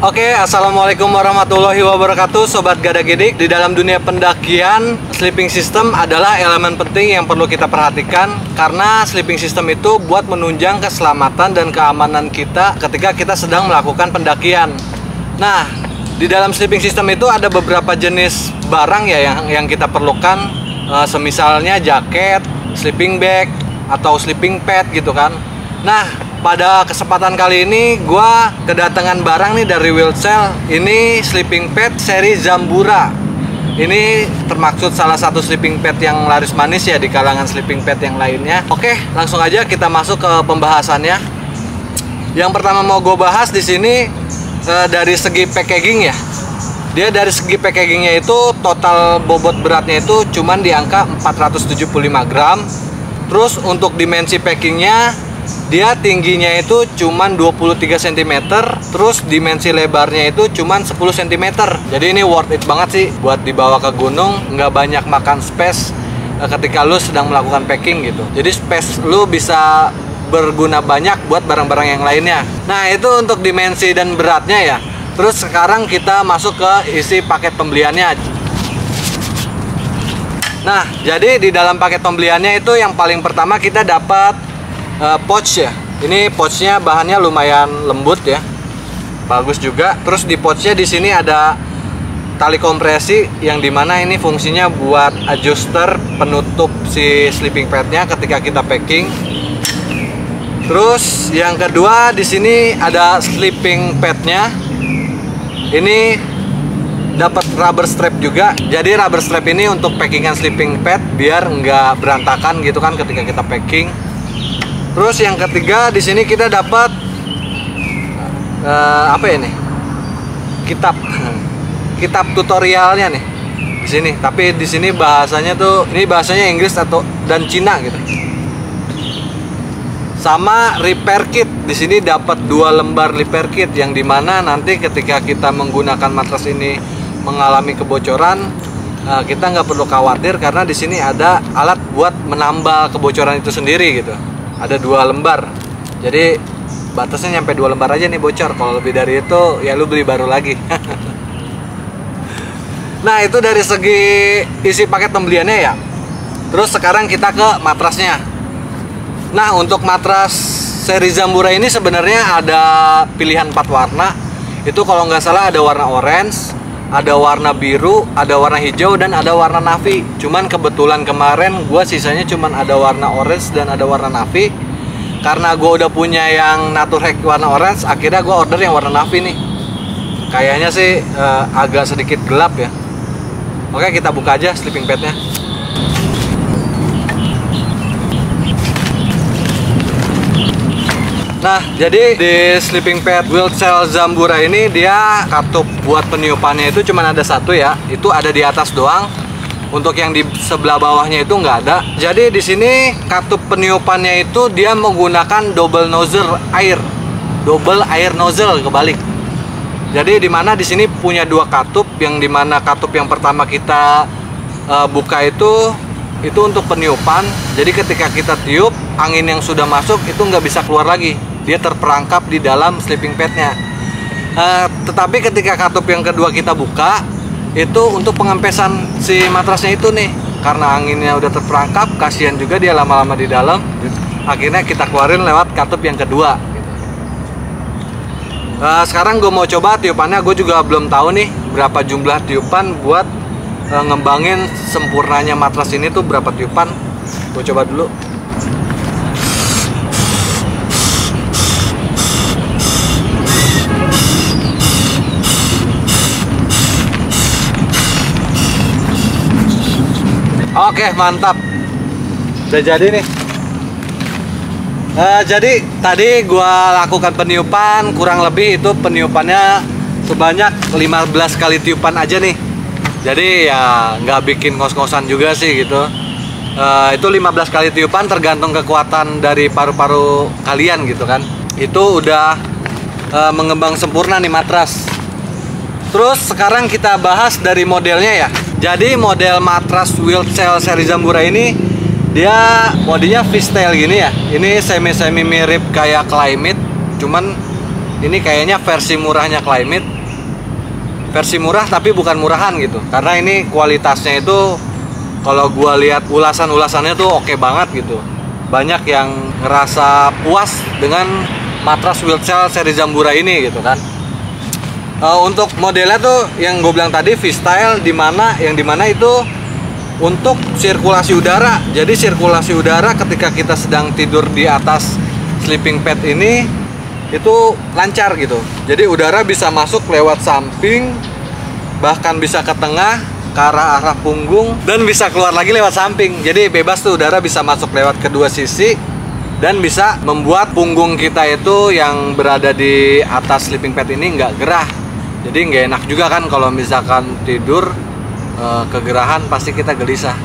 Oke, assalamualaikum warahmatullahi wabarakatuh, Sobat Gada Gidik. Di dalam dunia pendakian, sleeping system adalah elemen penting yang perlu kita perhatikan, karena sleeping system itu buat menunjang keselamatan dan keamanan kita ketika kita sedang melakukan pendakian. Nah, di dalam sleeping system itu ada beberapa jenis barang ya yang kita perlukan, semisalnya jaket, sleeping bag, atau sleeping pad gitu kan. Nah, pada kesempatan kali ini gua kedatangan barang nih dari Wheelcell. Ini sleeping pad seri Zambura. Ini termaksud salah satu sleeping pad yang laris manis ya di kalangan sleeping pad yang lainnya. Oke, langsung aja kita masuk ke pembahasannya. Yang pertama mau gue bahas di sini dari segi packaging ya. Dia dari segi packagingnya itu total bobot beratnya itu cuman di angka 475 gram. Terus untuk dimensi packingnya, dia tingginya itu cuman 23 cm, terus dimensi lebarnya itu cuman 10 cm. Jadi ini worth it banget sih buat dibawa ke gunung, nggak banyak makan space ketika lu sedang melakukan packing gitu. Jadi space lu bisa berguna banyak buat barang-barang yang lainnya. Nah, itu untuk dimensi dan beratnya ya. Terus sekarang kita masuk ke isi paket pembeliannya. Nah, jadi di dalam paket pembeliannya itu yang paling pertama kita dapat pouch ya. Ini pouchnya bahannya lumayan lembut ya, bagus juga. Terus di pouchnya di sini ada tali kompresi yang dimana ini fungsinya buat adjuster penutup si sleeping padnya ketika kita packing. Terus yang kedua di sini ada sleeping padnya. Ini dapat rubber strap juga. Jadi rubber strap ini untuk packingan sleeping pad biar nggak berantakan gitu kan ketika kita packing. Terus yang ketiga di sini kita dapat apa ini? Kitab tutorialnya nih di sini. Tapi di sini bahasanya tuh ini bahasanya Inggris dan Cina gitu. Sama repair kit. Di sini dapat 2 lembar repair kit yang dimana nanti ketika kita menggunakan matras ini mengalami kebocoran, kita nggak perlu khawatir karena di sini ada alat buat menambal kebocoran itu sendiri gitu. Ada 2 lembar, jadi batasnya nyampe 2 lembar aja nih bocor. Kalau lebih dari itu ya lu beli baru lagi. Nah, itu dari segi isi paket pembeliannya ya. Terus sekarang kita ke matrasnya. Nah, untuk matras seri Zambura ini sebenarnya ada pilihan 4 warna. Itu kalau nggak salah ada warna orange, ada warna biru, ada warna hijau, dan ada warna navy. Cuman kebetulan kemarin gue sisanya cuman ada warna orange dan ada warna navy. Karena gue udah punya yang Naturhack warna orange, akhirnya gue order yang warna navy nih. Kayaknya sih agak sedikit gelap ya. Oke, kita buka aja sleeping padnya. Nah, jadi di sleeping pad Wheelcell Zambura ini dia katup buat peniupannya itu cuma ada 1 ya. Itu ada di atas doang. Untuk yang di sebelah bawahnya itu nggak ada. Jadi di sini katup peniupannya itu dia menggunakan double air nozzle kebalik. Jadi dimana di sini punya 2 katup, yang dimana katup yang pertama kita buka itu untuk peniupan. Jadi ketika kita tiup, angin yang sudah masuk itu nggak bisa keluar lagi. Dia terperangkap di dalam sleeping padnya. Tetapi ketika katup yang kedua kita buka, itu untuk pengempesan si matrasnya itu nih. Karena anginnya udah terperangkap, kasihan juga dia lama-lama di dalam. Akhirnya kita keluarin lewat katup yang kedua. Sekarang gue mau coba tiupannya. Gue juga belum tahu nih berapa jumlah tiupan buat ngembangin sempurnanya matras ini tuh berapa tiupan. Gue coba dulu. Oke, mantap. Udah jadi nih. Jadi tadi gua lakukan peniupan, kurang lebih itu peniupannya sebanyak 15 kali tiupan aja nih. Jadi ya nggak bikin ngos-ngosan juga sih gitu. Itu 15 kali tiupan tergantung kekuatan dari paru-paru kalian gitu kan. Itu udah mengembang sempurna nih matras. Terus sekarang kita bahas dari modelnya ya. Jadi model matras Wheelcell seri Zambura ini dia modenya freestyle gini ya. Ini semi mirip kayak Climate, cuman ini kayaknya versi murahnya Climate. Versi murah tapi bukan murahan gitu. Karena ini kualitasnya itu kalau gua lihat ulasan-ulasannya tuh oke banget gitu. Banyak yang ngerasa puas dengan matras Wheelcell seri Zambura ini gitu kan. Untuk modelnya tuh yang gue bilang tadi V-Style, yang dimana itu untuk sirkulasi udara. Jadi sirkulasi udara ketika kita sedang tidur di atas sleeping pad ini itu lancar gitu. Jadi udara bisa masuk lewat samping, bahkan bisa ke tengah, ke arah punggung, dan bisa keluar lagi lewat samping. Jadi bebas tuh, udara bisa masuk lewat kedua sisi dan bisa membuat punggung kita itu yang berada di atas sleeping pad ini nggak gerah. Jadi nggak enak juga kan kalau misalkan tidur kegerahan, pasti kita gelisah.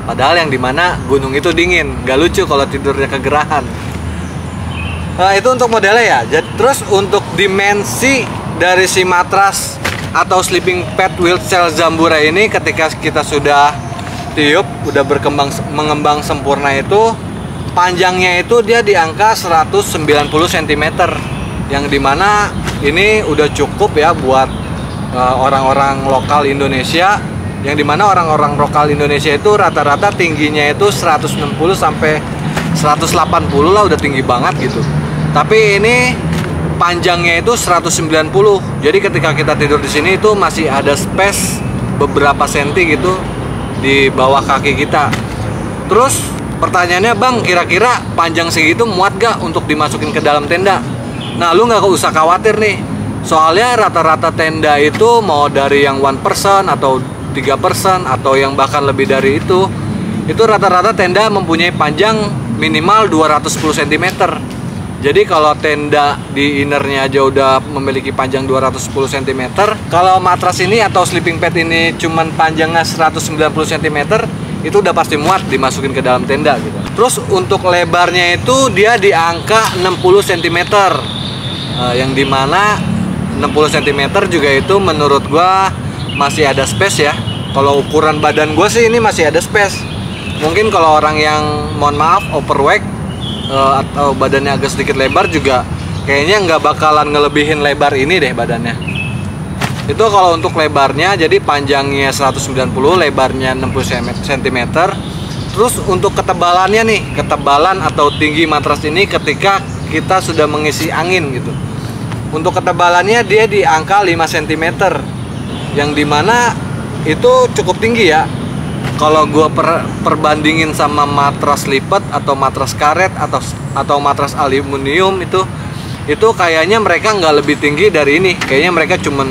Padahal yang dimana gunung itu dingin, nggak lucu kalau tidurnya kegerahan. Itu untuk modelnya ya. Terus untuk dimensi dari si matras atau sleeping pad Wheelcell Zambura ini, ketika kita sudah tiup, udah mengembang sempurna, itu panjangnya itu dia di angka 190 cm, yang dimana ini udah cukup ya buat orang-orang lokal Indonesia, yang dimana orang-orang lokal Indonesia itu rata-rata tingginya itu 160 sampai 180 lah, udah tinggi banget gitu. Tapi ini panjangnya itu 190. Jadi ketika kita tidur di sini itu masih ada space beberapa senti gitu di bawah kaki kita. Terus pertanyaannya, Bang, kira-kira panjang segitu muat gak untuk dimasukin ke dalam tenda? Nah, lu nggak usah khawatir nih. Soalnya rata-rata tenda itu mau dari yang 1 person atau 3 person atau yang bahkan lebih dari itu rata-rata tenda mempunyai panjang minimal 210 cm. Jadi kalau tenda di innernya aja udah memiliki panjang 210 cm, kalau matras ini atau sleeping pad ini cuman panjangnya 190 cm, itu udah pasti muat dimasukin ke dalam tenda gitu. Terus untuk lebarnya itu dia di angka 60 cm, yang dimana 60 cm juga itu menurut gua masih ada space ya. Kalau ukuran badan gua sih ini masih ada space. Mungkin kalau orang yang mohon maaf overweight atau badannya agak sedikit lebar juga kayaknya nggak bakalan ngelebihin lebar ini deh badannya. Itu kalau untuk lebarnya, jadi panjangnya 190, lebarnya 60 cm. Terus untuk ketebalannya nih, ketebalan atau tinggi matras ini ketika kita sudah mengisi angin gitu. Untuk ketebalannya dia di angka 5 cm, yang dimana itu cukup tinggi ya. Kalau gue perbandingin sama matras lipat atau matras karet atau matras aluminium itu kayaknya mereka nggak lebih tinggi dari ini. Kayaknya mereka cuman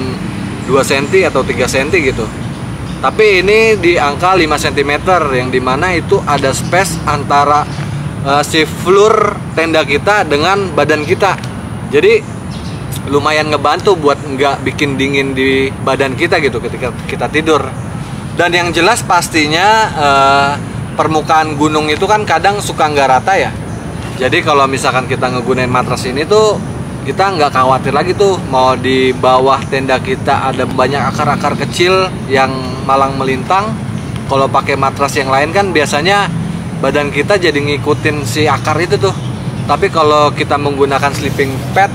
2 cm atau 3 cm gitu. Tapi ini di angka 5 cm, yang dimana itu ada space antara si floor tenda kita dengan badan kita. Jadi lumayan ngebantu buat nggak bikin dingin di badan kita gitu ketika kita tidur. Dan yang jelas pastinya permukaan gunung itu kan kadang suka nggak rata ya. Jadi kalau misalkan kita ngegunain matras ini tuh kita nggak khawatir lagi tuh mau di bawah tenda kita ada banyak akar-akar kecil yang malang melintang. Kalau pakai matras yang lain kan biasanya badan kita jadi ngikutin si akar itu tuh. Tapi kalau kita menggunakan sleeping pad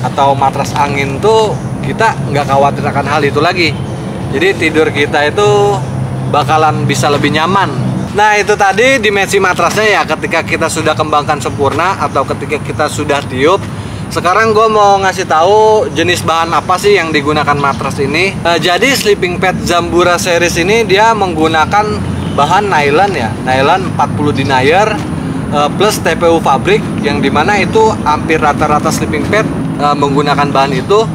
atau matras angin tuh kita nggak khawatir akan hal itu lagi. Jadi tidur kita itu bakalan bisa lebih nyaman. Nah, itu tadi dimensi matrasnya ya ketika kita sudah kembangkan sempurna atau ketika kita sudah tiup. Sekarang gue mau ngasih tahu jenis bahan apa sih yang digunakan matras ini. Jadi sleeping pad Zambura series ini dia menggunakan bahan nylon ya, nylon 40 denier plus TPU fabrik, yang dimana itu hampir rata-rata sleeping pad menggunakan bahan itu.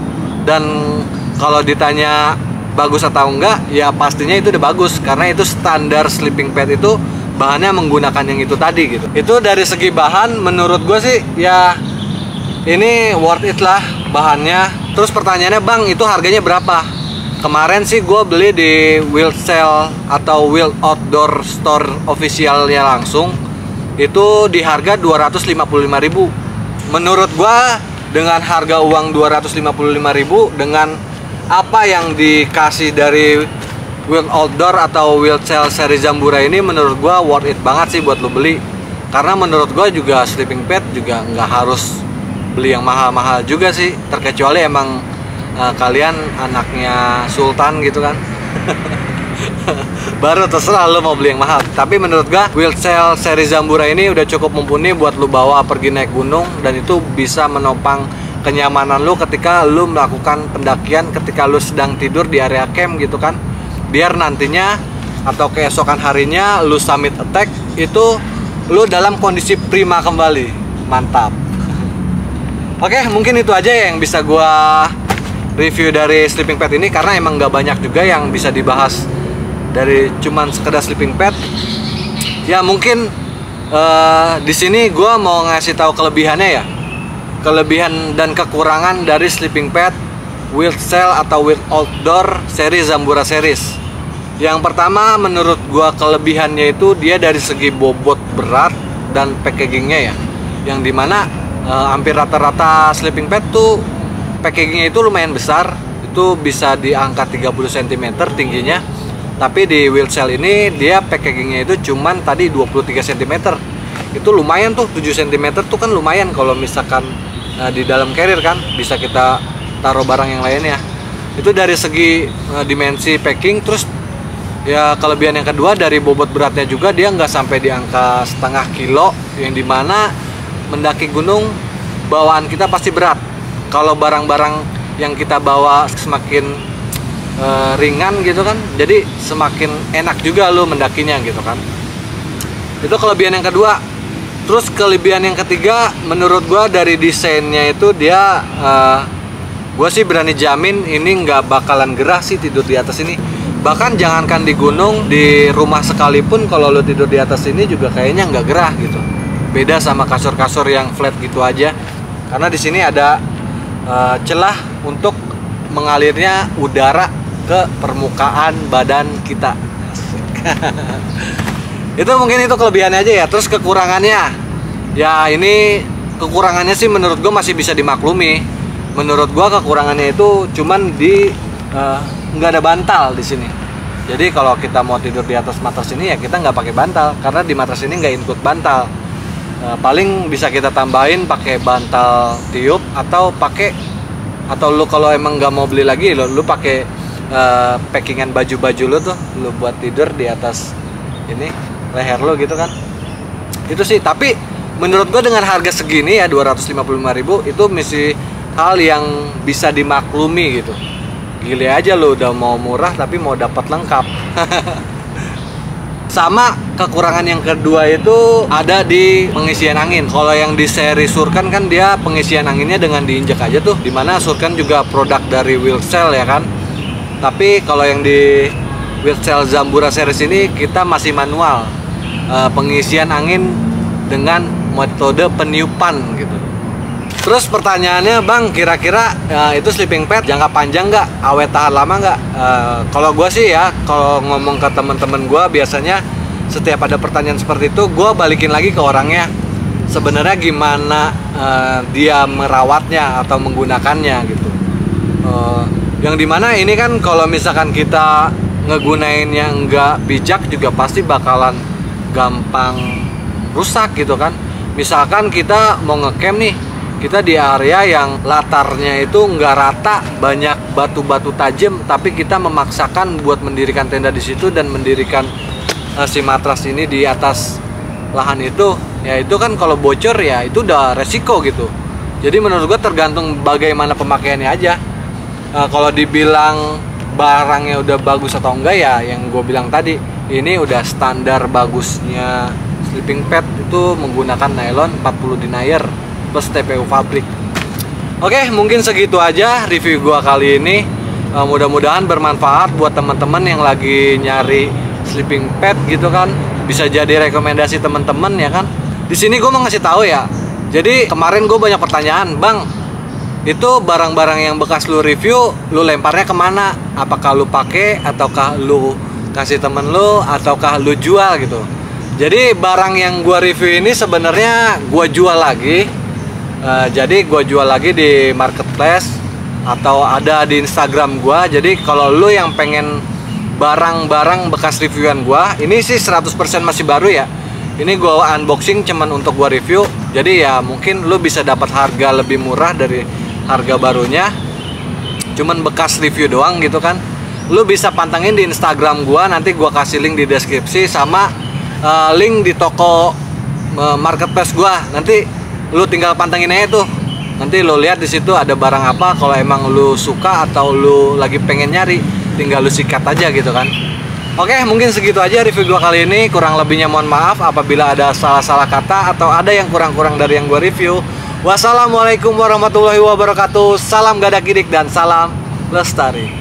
Dan kalau ditanya bagus atau enggak, ya pastinya itu udah bagus karena itu standar sleeping pad itu bahannya menggunakan yang itu tadi gitu. Itu dari segi bahan menurut gue sih ya ini worth it lah bahannya. Terus pertanyaannya, Bang, itu harganya berapa? Kemarin sih gue beli di Wheelcell atau Wheel Outdoor Store officialnya langsung, itu di harga 255.000. Menurut gue dengan harga uang 255.000 dengan apa yang dikasih dari Wheel Outdoor atau Wheelcell seri Zambura ini, menurut gue worth it banget sih buat lo beli. Karena menurut gue juga sleeping pad juga nggak harus beli yang mahal-mahal juga sih, terkecuali emang kalian anaknya sultan gitu kan. Baru terserah lo mau beli yang mahal. Tapi menurut gua Wheelcell seri Zambura ini udah cukup mumpuni buat lo bawa pergi naik gunung, dan itu bisa menopang kenyamanan lo ketika lo melakukan pendakian, ketika lo sedang tidur di area camp gitu kan. Biar nantinya atau keesokan harinya lo summit attack itu lo dalam kondisi prima kembali. Mantap. Oke, mungkin itu aja yang bisa gua review dari sleeping pad ini, karena emang nggak banyak juga yang bisa dibahas dari cuman sekedar sleeping pad. Ya mungkin di sini gue mau ngasih tahu kelebihannya ya, kelebihan dan kekurangan dari sleeping pad Wheelcell atau Wheel Outdoor seri Zambura series. Yang pertama menurut gue kelebihannya itu dia dari segi bobot berat dan packagingnya ya, yang dimana hampir rata-rata sleeping pad tuh packagingnya itu lumayan besar, itu bisa di angka 30 cm tingginya. Tapi di Wheelcell ini dia packagingnya itu cuman tadi 23 cm. Itu lumayan tuh, 7 cm tuh kan lumayan kalau misalkan di dalam carrier kan bisa kita taruh barang yang lainnya. Itu dari segi dimensi packing. Terus ya kelebihan yang kedua dari bobot beratnya juga, dia nggak sampai di angka setengah kilo, yang dimana mendaki gunung bawaan kita pasti berat. Kalau barang-barang yang kita bawa semakin ringan gitu kan, jadi semakin enak juga lo mendakinya gitu kan. Itu kelebihan yang kedua. Terus kelebihan yang ketiga menurut gua dari desainnya itu dia gua sih berani jamin ini nggak bakalan gerah sih tidur di atas ini. Bahkan jangankan di gunung, di rumah sekalipun kalau lo tidur di atas ini juga kayaknya nggak gerah gitu. Beda sama kasur-kasur yang flat gitu aja, karena di sini ada celah untuk mengalirnya udara ke permukaan badan kita. Itu mungkin itu kelebihannya aja ya. Terus kekurangannya, ya ini kekurangannya sih menurut gue masih bisa dimaklumi. Menurut gue kekurangannya itu cuman di nggak ada bantal di sini. Jadi kalau kita mau tidur di atas matras ini ya kita nggak pakai bantal, karena di matras ini nggak include bantal. Paling bisa kita tambahin pakai bantal tiup, atau lu kalau emang nggak mau beli lagi lu pakai packingan baju-baju lu tuh, lu buat tidur di atas ini leher lu gitu kan. Itu sih, tapi menurut gua dengan harga segini ya 255.000 itu masih hal yang bisa dimaklumi gitu. Gile aja lu udah mau murah tapi mau dapat lengkap. Sama kekurangan yang kedua itu ada di pengisian angin. Kalau yang di seri Surkan kan dia pengisian anginnya dengan diinjak aja tuh, dimana Surkan juga produk dari Wheelcell ya kan. Tapi kalau yang di Wheelcell Zambura series ini kita masih manual pengisian angin dengan metode peniupan gitu. Terus pertanyaannya, bang, kira-kira itu sleeping pad jangka panjang nggak, awet tahan lama nggak? Kalau gue sih ya, kalau ngomong ke teman-teman gue biasanya setiap ada pertanyaan seperti itu gue balikin lagi ke orangnya. Sebenarnya gimana dia merawatnya atau menggunakannya gitu. Yang dimana ini kan kalau misalkan kita ngegunainnya nggak bijak juga pasti bakalan gampang rusak gitu kan. Misalkan kita mau ngecamp nih, kita di area yang latarnya itu nggak rata, banyak batu-batu tajam, tapi kita memaksakan buat mendirikan tenda di situ dan mendirikan si matras ini di atas lahan itu, ya itu kan kalau bocor ya itu udah resiko gitu. Jadi menurut gue tergantung bagaimana pemakaiannya aja. Kalau dibilang barangnya udah bagus atau enggak ya, yang gue bilang tadi, ini udah standar bagusnya sleeping pad itu menggunakan nylon 40 denier plus TPU pabrik. Oke, mungkin segitu aja review gua kali ini. Mudah-mudahan bermanfaat buat teman-teman yang lagi nyari sleeping pad gitu kan. Bisa jadi rekomendasi teman-teman ya kan. Di sini gua mau ngasih tahu ya. Jadi kemarin gue banyak pertanyaan, bang, itu barang-barang yang bekas lu review, lu lemparnya kemana? Apakah lu pakai, ataukah lu kasih temen lu, ataukah lu jual gitu? Jadi barang yang gua review ini sebenarnya gua jual lagi. Jadi gue jual lagi di marketplace atau ada di Instagram gue. Jadi kalau lu yang pengen barang-barang bekas reviewan gue, ini sih 100% masih baru ya. Ini gua unboxing cuman untuk gua review. Jadi ya mungkin lu bisa dapat harga lebih murah dari harga barunya. Cuman bekas review doang gitu kan. Lu bisa pantengin di Instagram gua, nanti gua kasih link di deskripsi sama link di toko marketplace gua. Nanti lu tinggal pantengin aja tuh. Nanti lu lihat di situ ada barang apa. Kalau emang lu suka atau lu lagi pengen nyari, tinggal lu sikat aja gitu kan. Oke, mungkin segitu aja review gua kali ini. Kurang lebihnya mohon maaf apabila ada salah-salah kata atau ada yang kurang-kurang dari yang gua review. Wassalamualaikum warahmatullahi wabarakatuh. Salam Gadak Gidik dan salam lestari.